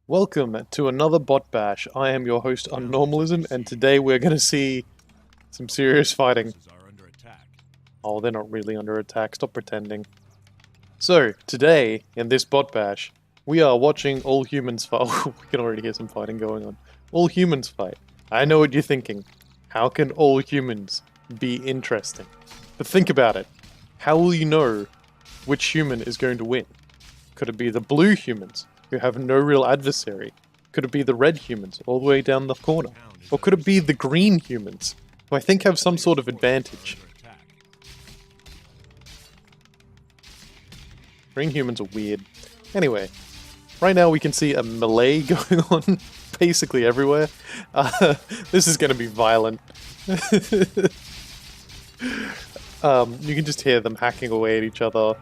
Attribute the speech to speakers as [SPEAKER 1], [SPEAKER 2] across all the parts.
[SPEAKER 1] Welcome to another bot bash. I am your host Unnormalism, and today we're going to see some serious fighting. Oh, they're not really under attack. Stop pretending. So, today, in this bot bash, we are watching all humans fight. Oh, we can already hear some fighting going on. All humans fight. I know what you're thinking. How can all humans be interesting? But think about it. How will you know which human is going to win? Could it be the blue humans, who have no real adversary? Could it be the red humans, all the way down the corner? Or could it be the green humans, who I think have some sort of advantage? Green humans are weird. Anyway, right now we can see a melee going on basically everywhere. This is going to be violent. You can just hear them hacking away at each other.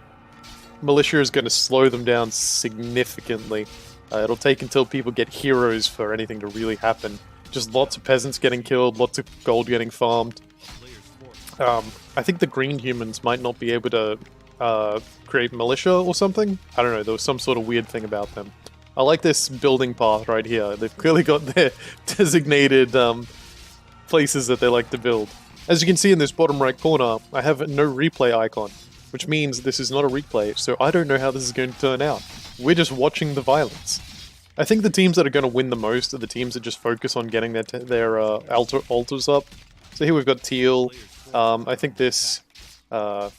[SPEAKER 1] Militia is going to slow them down significantly. It'll take until people get heroes for anything to really happen. Just lots of peasants getting killed, lots of gold getting farmed. I think the green humans might not be able to create militia or something. I don't know, there was some sort of weird thing about them. I like this building path right here. They've clearly got their designated places that they like to build. As you can see in this bottom right corner, I have no replay icon, which means this is not a replay, so I don't know how this is going to turn out. We're just watching the violence. I think the teams that are going to win the most are the teams that just focus on getting their altars up. So here we've got teal. I think this, I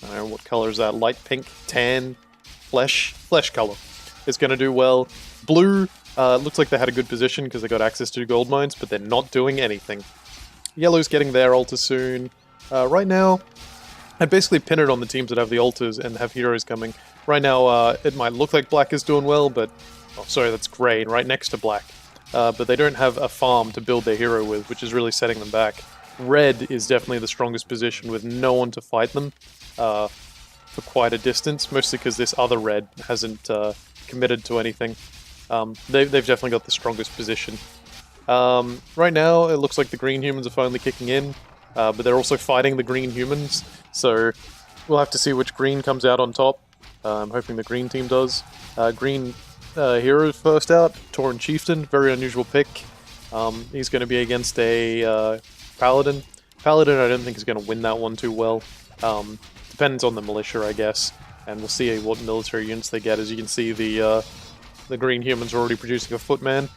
[SPEAKER 1] don't know, what color is that? Light pink, tan, flesh color is going to do well. Blue, looks like they had a good position because they got access to gold mines, but they're not doing anything. Yellow's getting their altar soon. Right now, I basically pin it on the teams that have the altars and have heroes coming. Right now, it might look like black is doing well, but... Oh, sorry, that's grey, right next to black. But they don't have a farm to build their hero with, which is really setting them back. Red is definitely the strongest position with no one to fight them for quite a distance, mostly because this other red hasn't committed to anything. They've definitely got the strongest position. Right now, it looks like the green humans are finally kicking in. But they're also fighting the green humans, so we'll have to see which green comes out on top. I'm hoping the green team does. Green hero first out, Tauren Chieftain, very unusual pick. He's going to be against a Paladin. Paladin I don't think is going to win that one too well. Depends on the militia, I guess, and we'll see what military units they get. As you can see, the green humans are already producing a footman.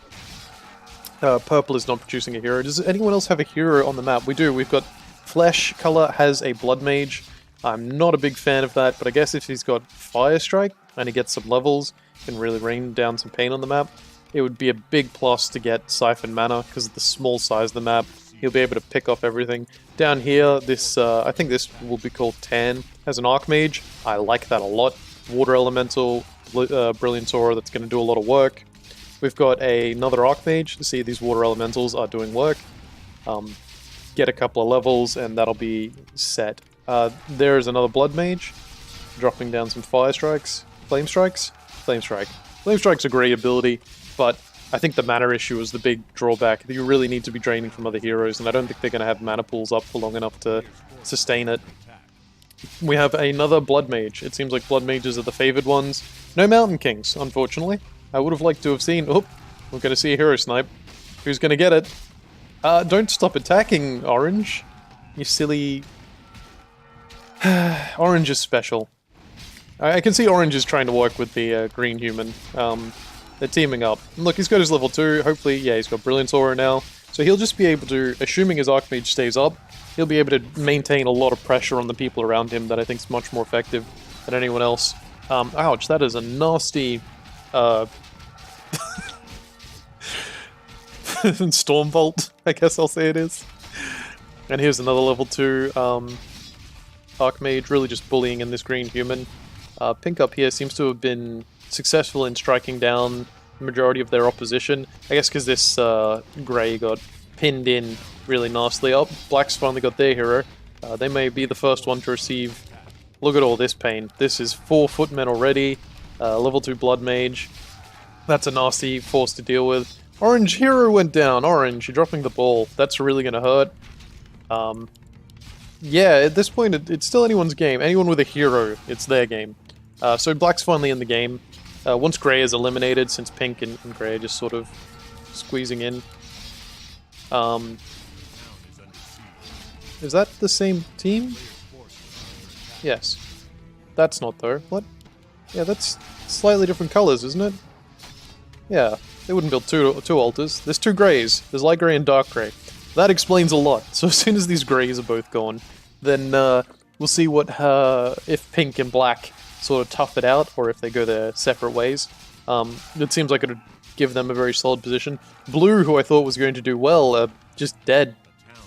[SPEAKER 1] Purple is not producing a hero. Does anyone else have a hero on the map? We do. We've got Flesh color has a Blood Mage. I'm not a big fan of that, but I guess if he's got Fire Strike and he gets some levels, can really rain down some pain on the map. It would be a big plus to get Siphon Mana because of the small size of the map. He'll be able to pick off everything. Down here, this I think this will be called Tan, has an Archmage. I like that a lot. Water Elemental, Brilliant Aura, that's going to do a lot of work. We've got another Archmage to see these water elementals are doing work. Get a couple of levels and that'll be set. There is another Blood Mage, dropping down some Fire Strikes. Flame Strikes? Flame Strike. Flame Strike's a great ability, but I think the mana issue is the big drawback. You really need to be draining from other heroes, and I don't think they're going to have mana pools up for long enough to sustain it. We have another Blood Mage. It seems like Blood Mages are the favored ones. No Mountain Kings, unfortunately. I would have liked to have seen... Oh, we're going to see a hero snipe. Who's going to get it? Don't stop attacking, Orange. You silly... Orange is special. I can see Orange is trying to work with the green human. They're teaming up. And look, he's got his level 2. Hopefully, yeah, he's got Brilliant Aura now. So he'll just be able to, assuming his Archmage stays up, he'll be able to maintain a lot of pressure on the people around him that I think is much more effective than anyone else. Ouch, that is a nasty... Stormbolt, I guess I'll say it is. And here's another level 2 Archmage, really just bullying in this green human. Pink up here seems to have been successful in striking down the majority of their opposition. I guess because this grey got pinned in really nicely. Oh, Black's finally got their hero. They may be the first one to receive... Look at all this pain. This is 4 footmen already. Level 2 Blood Mage. That's a nasty force to deal with. Orange hero went down. Orange, you're dropping the ball. That's really going to hurt. Yeah, at this point, it's still anyone's game. Anyone with a hero, it's their game. So Black's finally in the game. Once Grey is eliminated, since Pink and Grey are just sort of squeezing in. Is that the same team? Yes. That's not though. What? Yeah, that's slightly different colors, isn't it? Yeah, they wouldn't build two altars. There's two Greys. There's light Grey and dark Grey. That explains a lot. So as soon as these Greys are both gone, then we'll see what if Pink and Black sort of tough it out, or if they go their separate ways. It seems like it would give them a very solid position. Blue, who I thought was going to do well, just dead.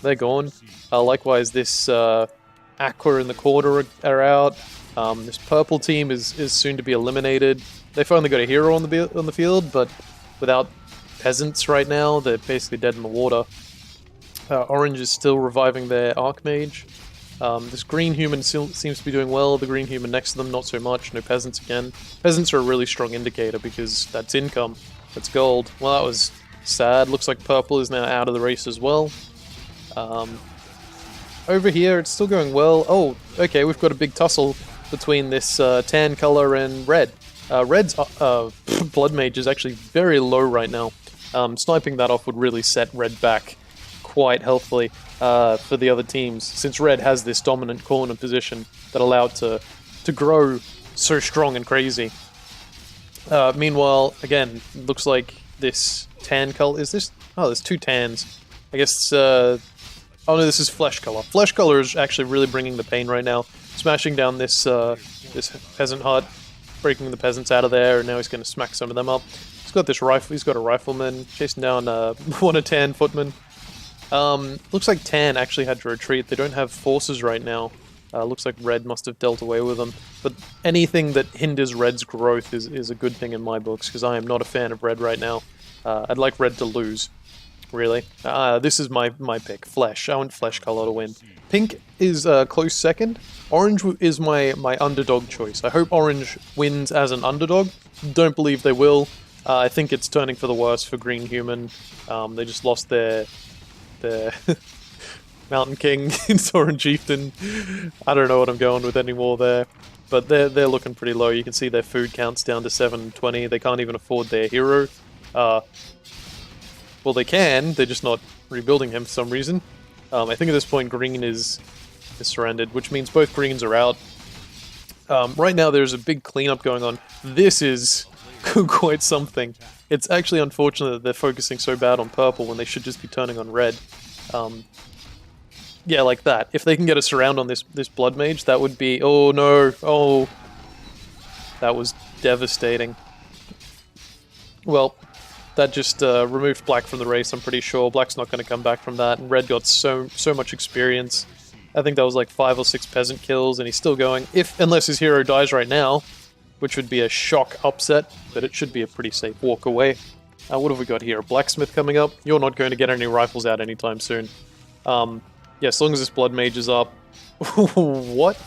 [SPEAKER 1] They're gone. Likewise, this Aqua in the corner are out. This purple team is soon to be eliminated. They finally got a hero on the field, but without peasants right now, they're basically dead in the water. Orange is still reviving their Archmage. This green human seems to be doing well. The green human next to them, not so much. No peasants again. Peasants are a really strong indicator because that's income. That's gold. Well, that was sad. Looks like purple is now out of the race as well. Over here, it's still going well. Oh, okay, we've got a big tussle between this tan color and red. Red's blood mage is actually very low right now. Sniping that off would really set red back quite healthily for the other teams, since red has this dominant corner position that allowed to grow so strong and crazy. Meanwhile, again, looks like this tan color is this. Oh, there's two tans. I guess. Oh no, this is flesh color. Flesh color is actually really bringing the pain right now, smashing down this this peasant hut, breaking the peasants out of there, and now he's going to smack some of them up. He's got this rifle. He's got a rifleman chasing down one of Tan footmen. Looks like Tan actually had to retreat. They don't have forces right now. Looks like Red must have dealt away with them. But anything that hinders Red's growth is a good thing in my books, because I am not a fan of Red right now. I'd like Red to lose, really. This is my pick. Flesh. I want Flesh color to win. Pink is a close second. Orange is my underdog choice. I hope Orange wins as an underdog. Don't believe they will. I think it's turning for the worse for Green Human. They just lost their Mountain King in Soren Chieftain. I don't know what I'm going with anymore there. But they're looking pretty low. You can see their food count's down to 720. They can't even afford their hero. Well, they can. They're just not rebuilding him for some reason. I think at this point Green is surrendered, which means both Greens are out. Right now there's a big cleanup going on. This is quite something. It's actually unfortunate that they're focusing so bad on purple when they should just be turning on red. Yeah, like that. If they can get a surround on this blood mage, that would be... Oh no! Oh! That was devastating. Well, that just removed Black from the race, I'm pretty sure. Black's not going to come back from that, and Red got so much experience. I think that was like 5 or 6 peasant kills, and he's still going. Unless his hero dies right now, which would be a shock upset, but it should be a pretty safe walk away. What have we got here? A blacksmith coming up. You're not going to get any rifles out anytime soon. Yeah, as long as this blood mage is up. What?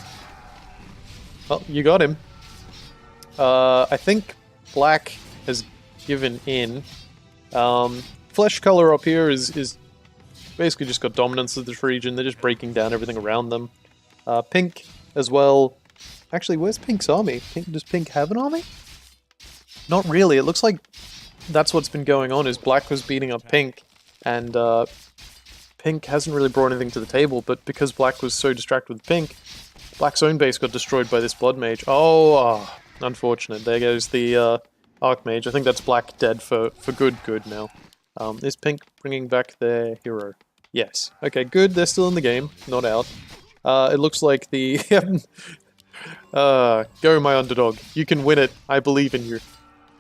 [SPEAKER 1] Well, you got him. I think Black has given in. Flesh color up here is basically just got dominance of this region. They're just breaking down everything around them. Pink as well. Actually, where's Pink's army? Does Pink have an army? Not really. It looks like that's what's been going on, is Black was beating up Pink, and Pink hasn't really brought anything to the table, but because Black was so distracted with Pink, Black's own base got destroyed by this blood mage. Oh, unfortunate. There goes the Archmage. I think that's Black dead for good now. Is Pink bringing back their hero? Yes. Okay, good. They're still in the game, not out. It looks like the... go my underdog. You can win it. I believe in you.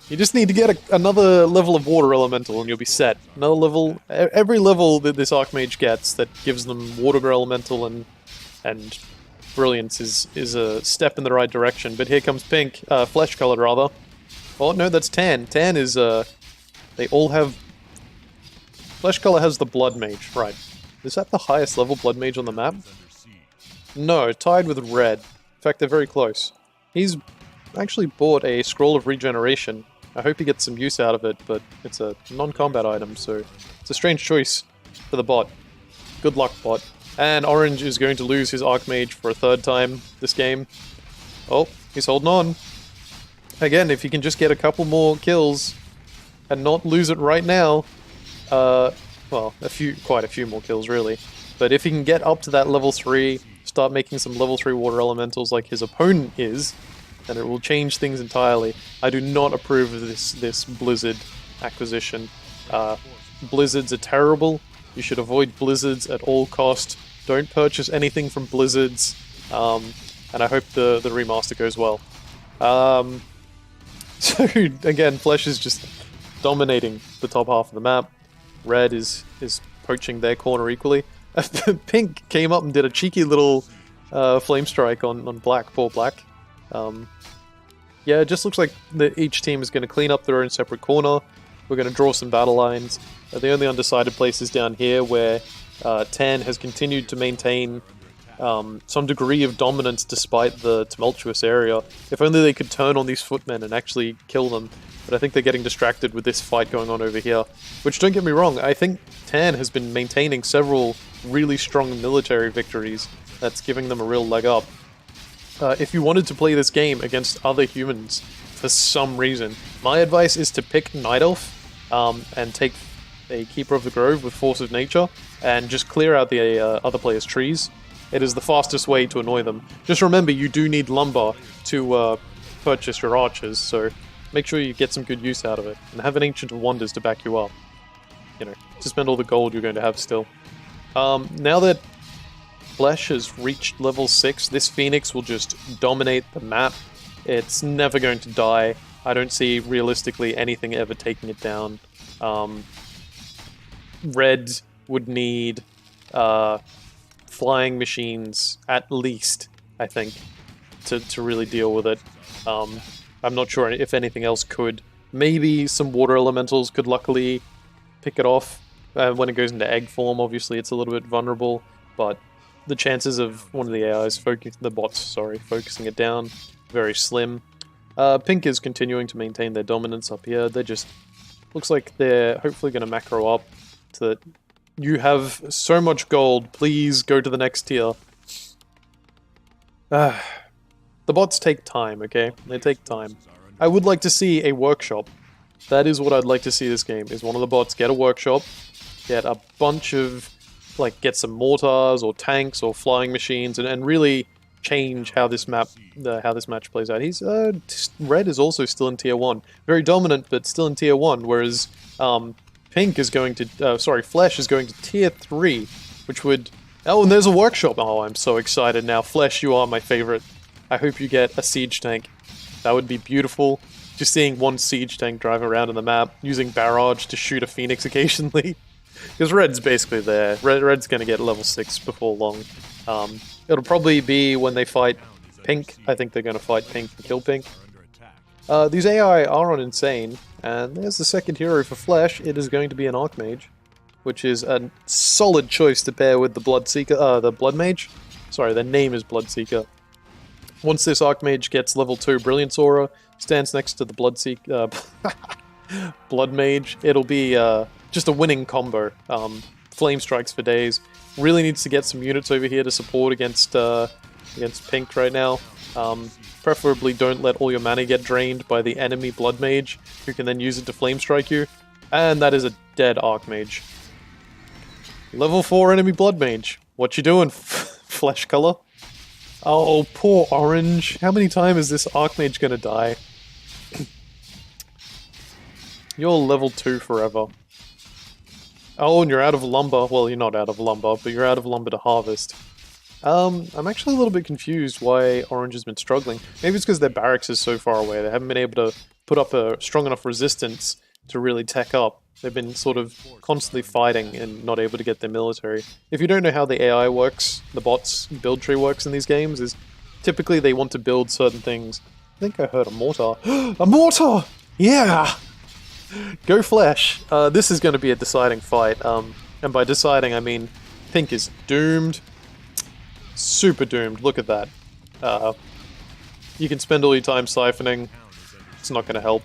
[SPEAKER 1] You just need to get another level of Water Elemental and you'll be set. Another level... Every level that this Archmage gets that gives them Water Elemental and Brilliance is a step in the right direction. But here comes Pink. Flesh color, rather. Oh, no, that's Tan. Tan is, they all have... Flesh color has the Blood Mage, right. Is that the highest level Blood Mage on the map? No, tied with Red. In fact, they're very close. He's actually bought a Scroll of Regeneration. I hope he gets some use out of it, but it's a non-combat item, so it's a strange choice for the bot. Good luck, bot. And Orange is going to lose his Archmage for a third time this game. Oh, he's holding on. Again, if you can just get a couple more kills and not lose it right now, well, quite a few more kills really. But if he can get up to that level 3, start making some level 3 water elementals like his opponent is, then it will change things entirely. I do not approve of this Blizzard acquisition. Blizzards are terrible. You should avoid Blizzards at all cost. Don't purchase anything from Blizzards. And I hope the remaster goes well. So again, Flesh is just dominating the top half of the map. Red is poaching their corner equally. Pink came up and did a cheeky little flame strike on Black, poor Black. Yeah, it just looks like each team is going to clean up their own separate corner. We're going to draw some battle lines. The only undecided place is down here where Tan has continued to maintain some degree of dominance despite the tumultuous area. If only they could turn on these footmen and actually kill them. But I think they're getting distracted with this fight going on over here. Which, don't get me wrong, I think Tan has been maintaining several really strong military victories that's giving them a real leg up. If you wanted to play this game against other humans for some reason, my advice is to pick Night Elf and take a Keeper of the Grove with Force of Nature and just clear out the other players' trees. It is the fastest way to annoy them. Just remember, you do need lumber to purchase your archers, so make sure you get some good use out of it, and have an Ancient of Wonders to back you up. You know, to spend all the gold you're going to have still. Now that Flesh has reached level 6, this Phoenix will just dominate the map. It's never going to die. I don't see, realistically, anything ever taking it down. Red would need flying machines, at least, I think, to really deal with it. I'm not sure if anything else could. Maybe some water elementals could luckily pick it off. When it goes into egg form, obviously it's a little bit vulnerable, but the chances of one of the AIs, focusing it down, very slim. Pink is continuing to maintain their dominance up here. They're just... looks like they're hopefully going to macro up so that you have so much gold, please go to the next tier. The bots take time, okay? They take time. I would like to see a workshop. That is what I'd like to see this game, is one of the bots get a workshop, get a bunch of, like, get some mortars or tanks or flying machines and really change how this match plays out. He's Red is also still in tier 1. Very dominant, but still in tier 1, whereas Pink is going to, Flesh is going to tier 3, which would... Oh, and there's a workshop! Oh, I'm so excited now. Flesh, you are my favorite. I hope you get a siege tank. That would be beautiful. Just seeing one siege tank drive around in the map, using barrage to shoot a Phoenix occasionally. Because Red's basically there. Red's going to get level 6 before long. It'll probably be when they fight Pink. I think they're going to fight Pink and kill Pink. These AI are on Insane, and there's the second hero for Flesh. It is going to be an Archmage, which is a solid choice to pair with the the Blood Mage. Sorry, their name is Bloodseeker. Once this Archmage gets level 2 Brilliance Aura, stands next to the Blood Mage, it'll be just a winning combo. Flame strikes for days. Really needs to get some units over here to support against Pink right now. Preferably don't let all your mana get drained by the enemy Blood Mage, who can then use it to flame strike you. And that is a dead Archmage. Level 4 enemy Blood Mage. What you doing, Flesh Color? Oh, poor Orange. How many times is this Archmage gonna die? You're level 2 forever. Oh, and you're out of lumber. Well, you're not out of lumber, but you're out of lumber to harvest. I'm actually a little bit confused why Orange has been struggling. Maybe it's because their barracks is so far away. They haven't been able to put up a strong enough resistance to really tech up. They've been sort of constantly fighting and not able to get their military. If you don't know how the AI works, the bots build tree works in these games, is typically they want to build certain things. I think I heard a mortar. A mortar! Yeah! Go Flesh! This is going to be a deciding fight. And by deciding, I mean Pink is doomed. Super doomed. Look at that. You can spend all your time siphoning. It's not going to help.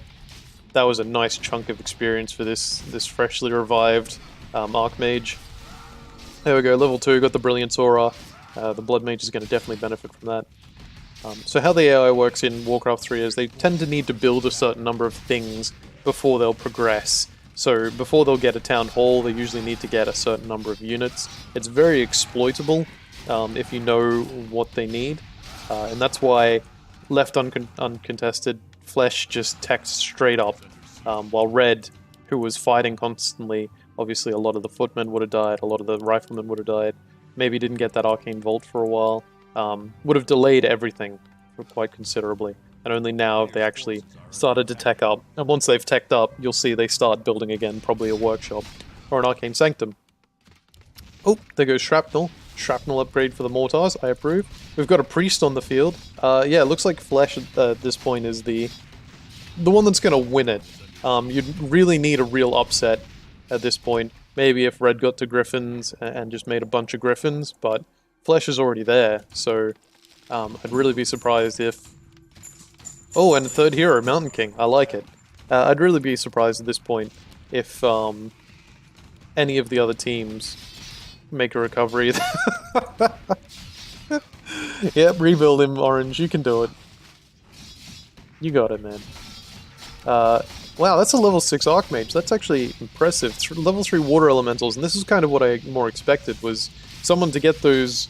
[SPEAKER 1] That was a nice chunk of experience for this freshly revived Archmage. There we go, level 2, got the Brilliance Aura. The Blood Mage is going to definitely benefit from that. So how the AI works in Warcraft 3 is they tend to need to build a certain number of things before they'll progress. So before they'll get a town hall, they usually need to get a certain number of units. It's very exploitable if you know what they need, and that's why left uncontested, Flesh just teched straight up, while Red, who was fighting constantly, obviously a lot of the footmen would have died, a lot of the riflemen would have died, maybe didn't get that arcane vault for a while, would have delayed everything for quite considerably. And only now have they actually started to tech up. And once they've teched up, you'll see they start building again, probably a workshop or an arcane sanctum. Oh, there goes Shrapnel. Shrapnel upgrade for the mortars, I approve. We've got a priest on the field. Yeah, it looks like Flesh at this point is the one that's going to win it. You'd really need a real upset at this point. Maybe if Red got to Griffins and just made a bunch of Griffins, but Flesh is already there, so I'd really be surprised if... Oh, and a third hero, Mountain King. I like it. I'd really be surprised at this point if any of the other teams make a recovery. Yep, rebuild him, Orange. You can do it. You got it, man. Wow, that's a level 6 Archmage. That's actually impressive. Level 3 Water Elementals, and this is kind of what I more expected, was someone to get those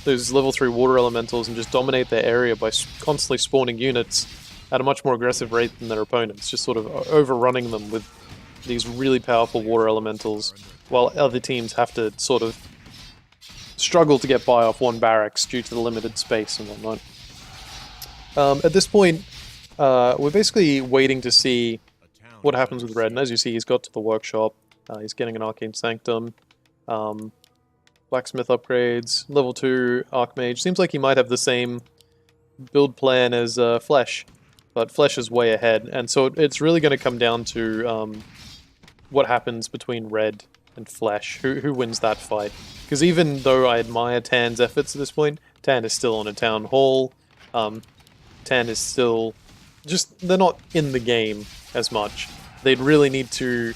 [SPEAKER 1] level 3 Water Elementals and just dominate their area by constantly spawning units at a much more aggressive rate than their opponents, just sort of overrunning them with these really powerful Water Elementals, while other teams have to sort of struggle to get by off one barracks due to the limited space and whatnot. At this point, we're basically waiting to see what happens with Red, and as you see, he's got to the workshop, he's getting an Arcane Sanctum, Blacksmith upgrades, level 2 Archmage. Seems like he might have the same build plan as Flesh, but Flesh is way ahead, and so it's really going to come down to what happens between Red and Flesh, who wins that fight. Because even though I admire Tan's efforts at this point, Tan is still on a town hall, Tan is still just, they're not in the game as much. They'd really need to,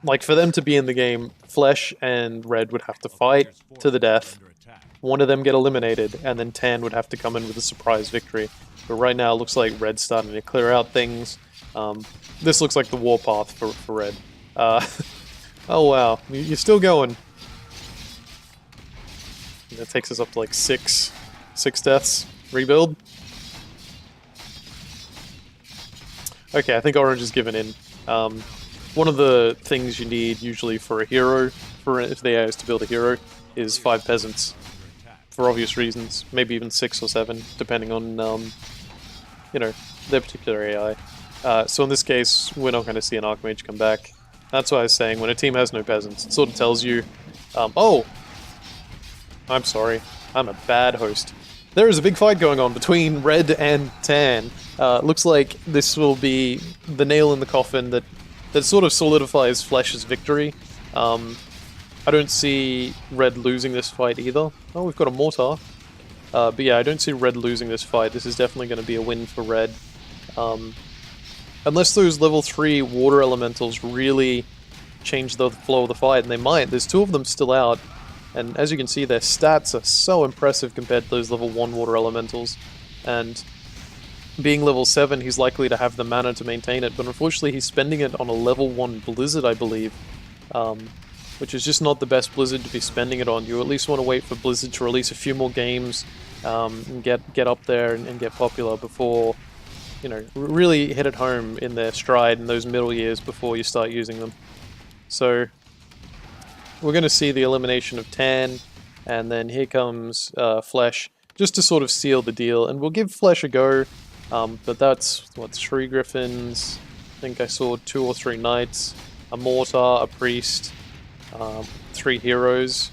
[SPEAKER 1] like, for them to be in the game, Flesh and Red would have to fight to the death, one of them get eliminated, and then Tan would have to come in with a surprise victory. But right now it looks like Red's starting to clear out things. This looks like the warpath for Red. Oh wow, you're still going. That takes us up to like six deaths. Rebuild. Okay, I think Orange is given in. One of the things you need usually for a hero, if the AI is to build a hero, is 5 peasants. For obvious reasons. Maybe even 6 or 7, depending on, you know, their particular AI. So in this case, we're not going to see an Archmage come back. That's why I was saying, when a team has no peasants, it sort of tells you, oh! I'm sorry. I'm a bad host. There is a big fight going on between Red and Tan. Looks like this will be the nail in the coffin that sort of solidifies Flesh's victory. I don't see Red losing this fight either. Oh, we've got a mortar. But yeah, I don't see Red losing this fight. This is definitely going to be a win for Red. Unless those level 3 water elementals really change the flow of the fight, and they might. There's 2 of them still out, and as you can see, their stats are so impressive compared to those level 1 water elementals. And being level 7, he's likely to have the mana to maintain it, but unfortunately he's spending it on a level 1 Blizzard, I believe. Which is just not the best Blizzard to be spending it on. You at least want to wait for Blizzard to release a few more games, and get up there and get popular before, you know, really hit it home in their stride in those middle years before you start using them. So we're going to see the elimination of Tan, and then here comes Flesh, just to sort of seal the deal. And we'll give Flesh a go, but that's, what, 3 Griffins, I think I saw 2 or 3 Knights, a Mortar, a Priest, 3 Heroes.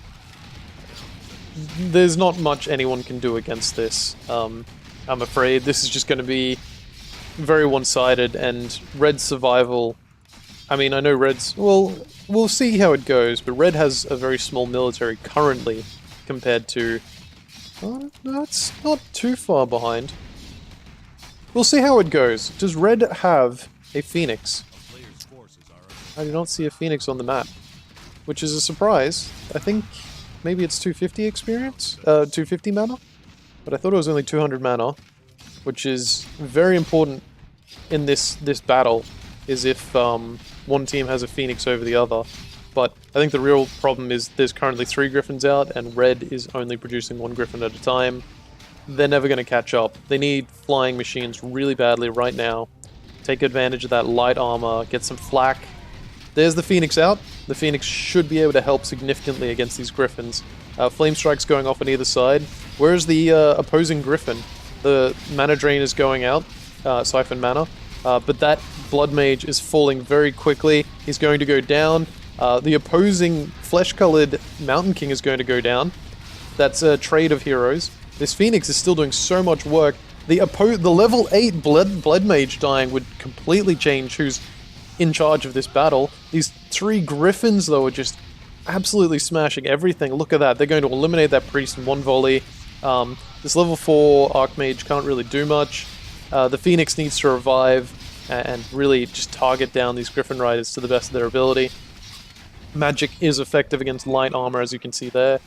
[SPEAKER 1] There's not much anyone can do against this. I'm afraid this is just going to be very one-sided, and Red's survival... I mean, I know Red's... Well, we'll see how it goes, but Red has a very small military currently compared to... Oh, no, it's not too far behind. We'll see how it goes. Does Red have a Phoenix? I do not see a Phoenix on the map, which is a surprise. I think maybe it's 250 experience? 250 mana? But I thought it was only 200 mana. which is very important in this battle, is if one team has a Phoenix over the other. But I think the real problem is there's currently 3 Griffins out, and Red is only producing 1 Griffin at a time. They're never going to catch up. They need flying machines really badly right now. Take advantage of that light armor, get some flak. There's the Phoenix out. The Phoenix should be able to help significantly against these Griffins. Flame Strike's going off on either side. Where's the opposing Griffin? The mana drain is going out, Siphon Mana, but that Blood Mage is falling very quickly. He's going to go down. The opposing Flesh-Colored Mountain King is going to go down. That's a trade of heroes. This Phoenix is still doing so much work. The level 8 Blood Mage dying would completely change who's in charge of this battle. These 3 Griffins, though, are just absolutely smashing everything. Look at that. They're going to eliminate that Priest in 1 volley. This level 4 Archmage can't really do much. The Phoenix needs to revive and really just target down these Griffin Riders to the best of their ability. Magic is effective against light armor, as you can see there.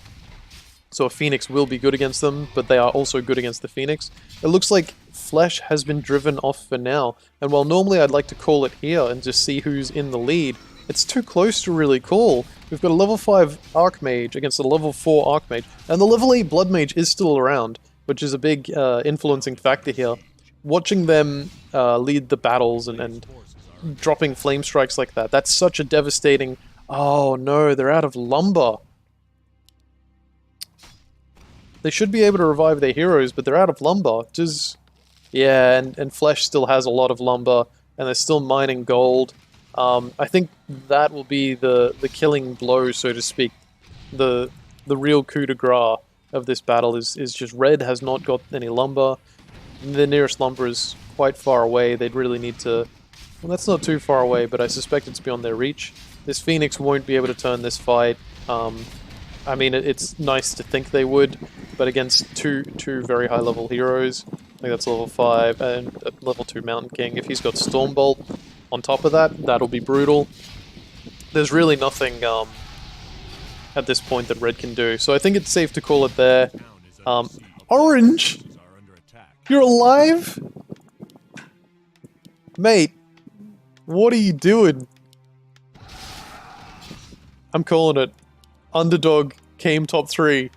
[SPEAKER 1] So a Phoenix will be good against them, but they are also good against the Phoenix. It looks like Flesh has been driven off for now, and while normally I'd like to call it here and just see who's in the lead, it's too close to really call. We've got a level 5 Archmage against a level 4 Archmage, and the level 8 Blood Mage is still around, which is a big influencing factor here. Watching them lead the battles and dropping flame strikes like that, that's such a devastating... Oh no, they're out of lumber. They should be able to revive their heroes, but they're out of lumber. Just... Yeah, and Flesh still has a lot of lumber, and they're still mining gold. I think that will be the killing blow, so to speak. The real coup de grace of this battle is just Red has not got any lumber. The nearest lumber is quite far away. They'd really need to... Well, that's not too far away, but I suspect it's beyond their reach. This Phoenix won't be able to turn this fight. I mean, it's nice to think they would, but against two very high-level heroes, I think that's level 5, and level 2 Mountain King, if he's got Stormbolt on top of that, that'll be brutal. There's really nothing at this point that Red can do, so I think it's safe to call it there. Orange? You're alive? Mate, what are you doing? I'm calling it. Underdog came top 3.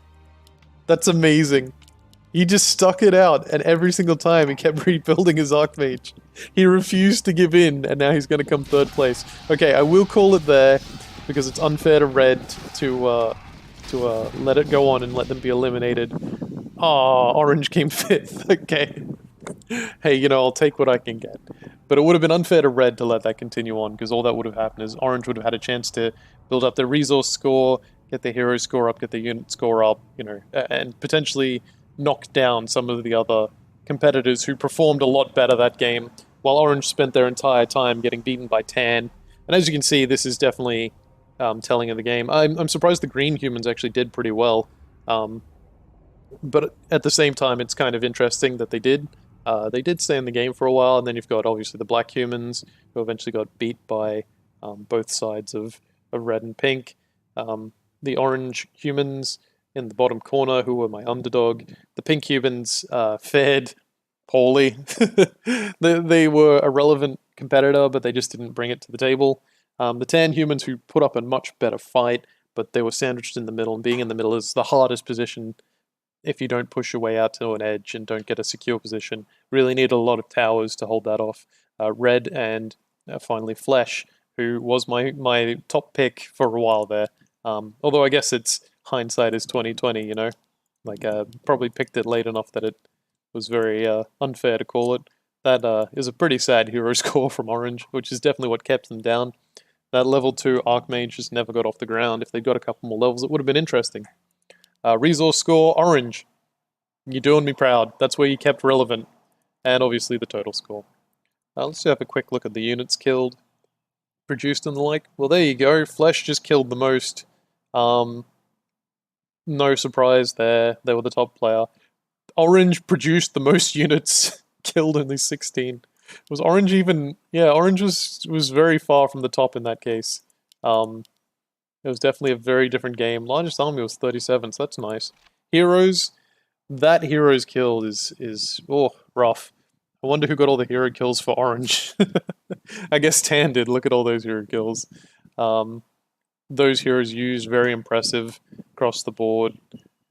[SPEAKER 1] That's amazing. He just stuck it out, and every single time he kept rebuilding his Archmage. He refused to give in, and now he's going to come 3rd place. Okay, I will call it there, because it's unfair to Red to let it go on and let them be eliminated. Aw, Orange came 5th. Okay. Hey, you know, I'll take what I can get. But it would have been unfair to Red to let that continue on, because all that would have happened is Orange would have had a chance to build up their resource score, get their hero score up, get their unit score up, you know, and potentially knock down some of the other competitors who performed a lot better that game, while Orange spent their entire time getting beaten by Tan. And as you can see, this is definitely telling of the game. I'm surprised the green humans actually did pretty well, but at the same time, it's kind of interesting that they did. They did stay in the game for a while, and then you've got obviously the black humans who eventually got beat by both sides of red and pink. The orange humans in the bottom corner, who were my underdog. The pink humans fared poorly. they were a relevant competitor, but they just didn't bring it to the table. The tan humans, who put up a much better fight, but they were sandwiched in the middle, and being in the middle is the hardest position if you don't push your way out to an edge and don't get a secure position. Really need a lot of towers to hold that off. Red and finally Flesh, who was my top pick for a while there. Although I guess it's hindsight is 2020, you know? Like, probably picked it late enough that it was very unfair to call it. That is a pretty sad hero score from Orange, which is definitely what kept them down. That level 2 Archmage just never got off the ground. If they'd got a couple more levels, it would have been interesting. Resource score, Orange. You're doing me proud. That's where you kept relevant. And obviously the total score. Let's have a quick look at the units killed, produced and the like. Well, there you go. Flesh just killed the most. No surprise there. They were the top player. Orange produced the most units, killed only 16. Was Orange even... Yeah, Orange was very far from the top in that case. It was definitely a very different game. Largest army was 37, so that's nice. Heroes, that heroes killed is rough. I wonder who got all the hero kills for orange. I guess Tan did. Look at all those hero kills. Um, those heroes used, very impressive across the board.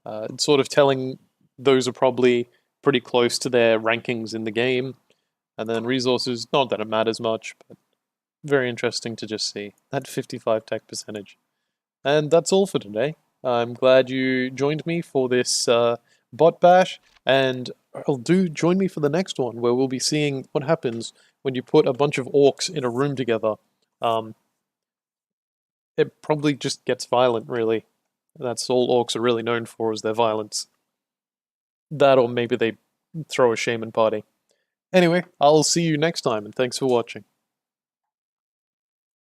[SPEAKER 1] It's sort of telling those are probably pretty close to their rankings in the game. And then resources, not that it matters much, but very interesting to just see. That 55 tech percentage. And that's all for today. I'm glad you joined me for this bot bash, and do join me for the next one where we'll be seeing what happens when you put a bunch of orcs in a room together. Um, it probably just gets violent, really. That's all orcs are really known for, is their violence. That, or maybe they throw a shaman party. Anyway, I'll see you next time, and thanks for watching.